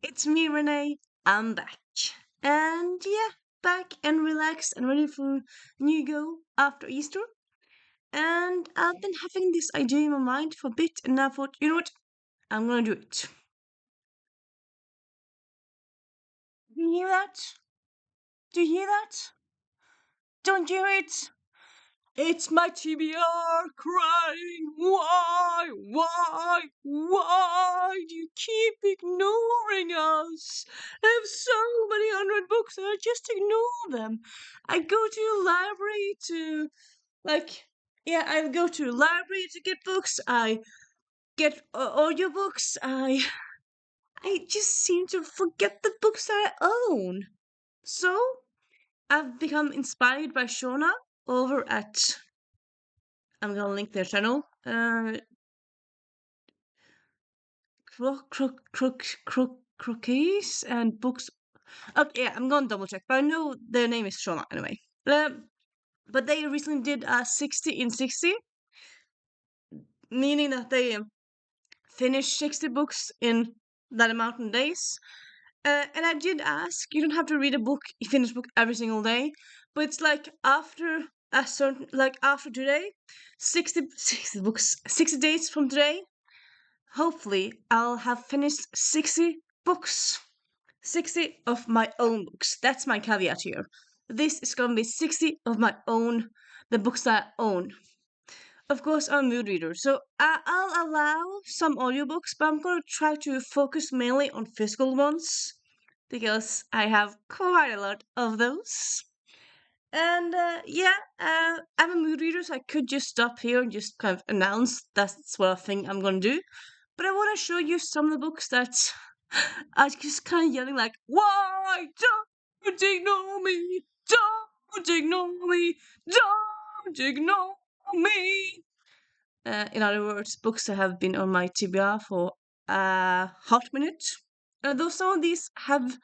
It's me, Renee. I'm back. And yeah, back and relaxed and ready for new go after Easter. And I've been having this idea in my mind for a bit, and I thought, you know what? I'm gonna do it. Do you hear that? Do you hear that? Don't you hear it? It's my TBR crying. Why do you keep ignoring us? I have so many unread books and I just ignore them. I go to the library to, like, yeah, I go to the library to get books. I get audiobooks. I just seem to forget the books that I own. So I've become inspired by Shona over at I'm gonna link their channel. Croquets and books. Okay, yeah, I'm gonna double check, but I know their name is Shona anyway. But they recently did a 60 in 60, meaning that they finished 60 books in that amount of days. And I did ask, you don't have to read a book, finish book every single day, but it's like after a certain, like after today, 60 books, 60 days from today, hopefully I'll have finished 60 books. 60 of my own books. That's my caveat here. This is gonna be 60 of my own, the books that I own. Of course, I'm a mood reader, so I'll allow some audiobooks, but I'm gonna try to focus mainly on physical ones because I have quite a lot of those. And yeah, I'm a mood reader, so I could just stop here and just kind of announce that's what I think I'm gonna do. But I want to show you some of the books that I was just kind of yelling like, "Why don't ignore me? Don't ignore me! Don't ignore me!" In other words, books that have been on my TBR for a hot minute. Though some of these have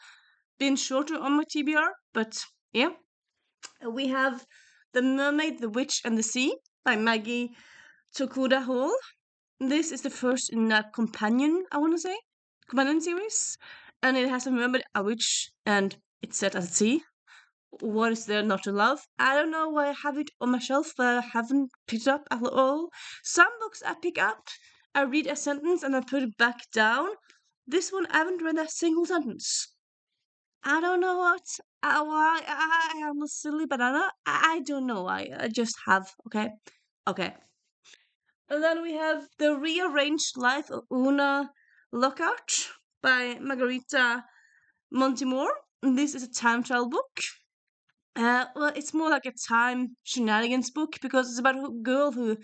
been shorter on my TBR, but yeah. We have The Mermaid, the Witch, and the Sea by Maggie Tokuda Hall. This is the first in a companion, I want to say, companion series, and it has a mermaid, a witch, and it's set at sea. What is there not to love? I don't know why I have it on my shelf, but I haven't picked it up at all. Some books I pick up, I read a sentence and I put it back down. This one I haven't read a single sentence. I don't know why I am a silly banana. I don't know why. I just have. Okay, okay. And then we have The Rearranged Life of Una Lockhart by Margarita Montemore. This is a time travel book. Well, it's more like a time shenanigans book because it's about a girl who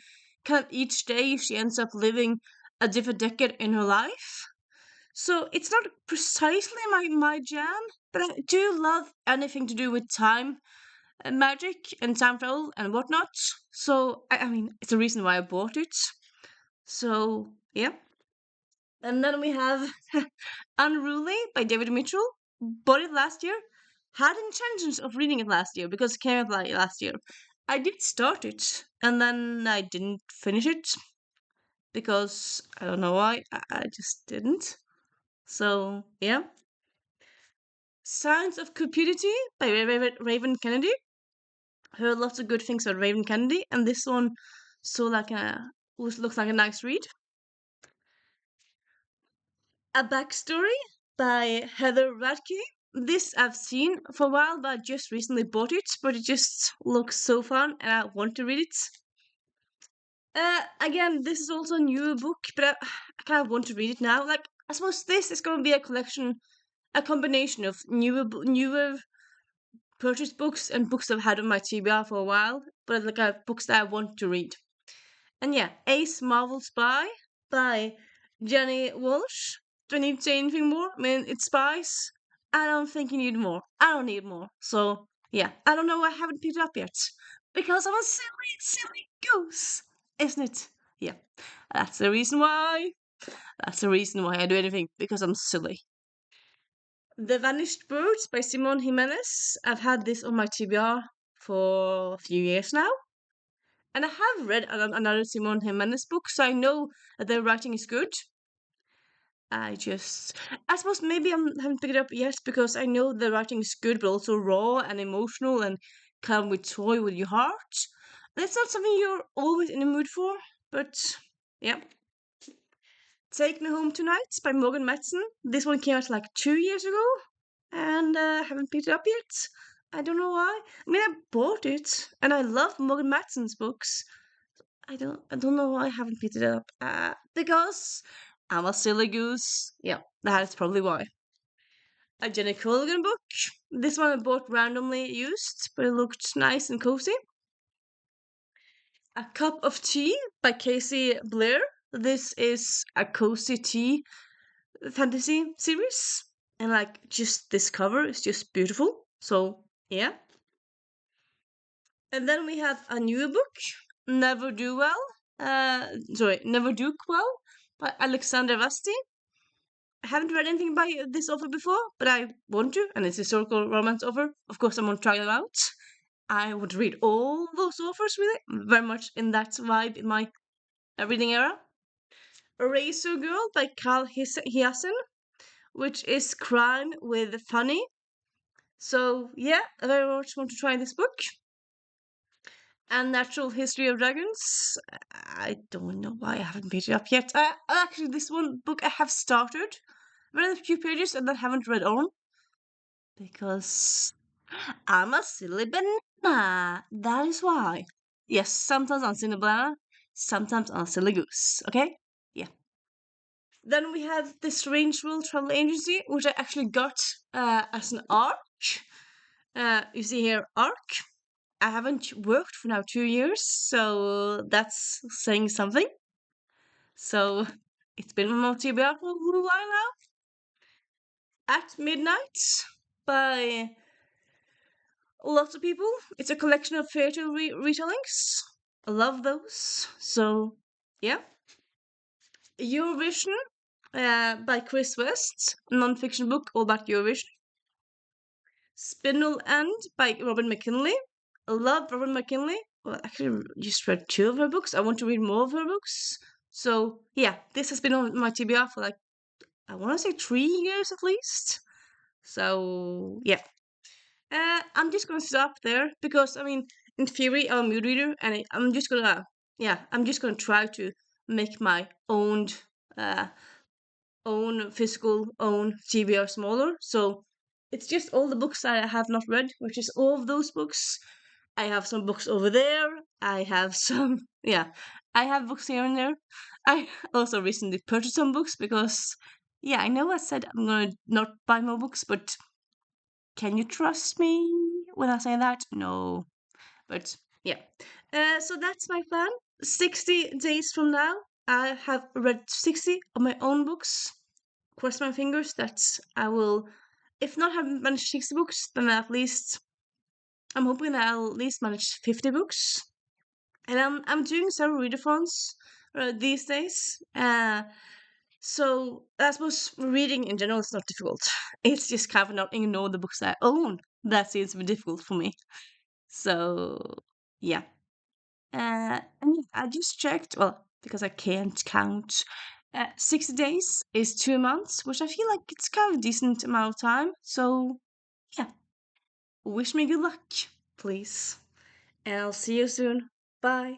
kind of each day she ends up living a different decade in her life. So it's not precisely my jam, but I do love anything to do with time magic and time travel and whatnot. So I mean, it's a reason why I bought it. So yeah. And then we have Unruly by David Mitchell. Bought it last year. Had intentions of reading it last year because it came out last year. I did start it and then I didn't finish it because I don't know why. I just didn't. So yeah. Signs of Cupidity by Raven Kennedy. Heard lots of good things about Raven Kennedy, and this one looks like a nice read. A Backstory by Heather Radke. This I've seen for a while, but I just recently bought it. But it just looks so fun, and I want to read it. Again, this is also a newer book, but I kind of want to read it now. Like, I suppose this is going to be a collection, a combination of newer purchased books and books I've had on my TBR for a while, but like books that I want to read. And yeah, Ace Marvel Spy by Jenny Walsh. Do I need to say anything more? I mean, it's spies. I don't think you need more. I don't need more. So yeah, I don't know why I haven't picked it up yet. Because I'm a silly, silly goose. Isn't it? Yeah. That's the reason why. That's the reason why I do anything. Because I'm silly. The Vanished Birds by Simon Jimenez. I've had this on my TBR for a few years now. And I have read another Simon Jimenez book, so I know that their writing is good. I suppose maybe I haven't picked it up yet because I know the writing is good, but also raw and emotional and come with toy with your heart. That's not something you're always in the mood for, but yeah. Take Me Home Tonight by Morgan Matson. This one came out like 2 years ago, and I haven't picked it up yet. I don't know why. I mean, I bought it, and I love Morgan Matson's books. I don't know why I haven't picked it up. Because I'm a silly goose. Yeah, that's probably why. A Jenny Colgan book. This one I bought randomly used, but it looked nice and cozy. A Cup of Tea by Casey Blair. This is a cozy tea fantasy series, and like just this cover is just beautiful. So yeah. And then we have a new book, Never Do Well. Never Do Well by Alexander Vasti. I haven't read anything by this author before, but I want to, and it's a historical romance author. Of course, I'm gonna try them out. I would read all those authors really, very much in that vibe in my reading era. Razor Girl by Carl Hiassen, which is crime with funny. So yeah, I very much want to try this book. And Natural History of Dragons. I don't know why I haven't picked it up yet. Actually, this one book I have started, read a few pages, and then haven't read on because I'm a silly banana. That is why. Yes, sometimes I'm silly banana, sometimes I'm silly goose. Okay, yeah. Then we have the Strange World Travel Agency, which I actually got as an ARC. You see here, ARC. I haven't worked for now 2 years, so that's saying something. So it's been on TBR for a little while now. At Midnight by lots of people. It's a collection of fairy tale retellings. I love those. So yeah. Eurovision by Chris West, non-fiction book all about Eurovision. Spindle End by Robin McKinley. I love Robin McKinley. Well, actually, just read two of her books. I want to read more of her books. So, yeah, this has been on my TBR for like, I want to say 3 years at least. So, yeah. I'm just gonna stop there because, I mean, in theory, I'm a mood reader and I'm just gonna try to make my uh, own physical own TBR smaller. So it's just all the books I have not read, which is all of those books. I have some books over there. I have some, yeah, I have books here and there. I also recently purchased some books because, yeah, I know I said I'm gonna not buy more books, but can you trust me when I say that? No, but yeah. So that's my plan. 60 days from now, I have read 60 of my own books. Cross my fingers that I will, if not have managed 60 books, then at least I'm hoping that I'll at least manage 50 books. And I'm doing several readathons these days. So I suppose reading in general is not difficult. It's just kind of not ignore the books I own. That seems to be difficult for me. So yeah. And I just checked, well, because I can't count. 60 days is 2 months, which I feel like it's kind of a decent amount of time. So, yeah, wish me good luck, please. And I'll see you soon. Bye.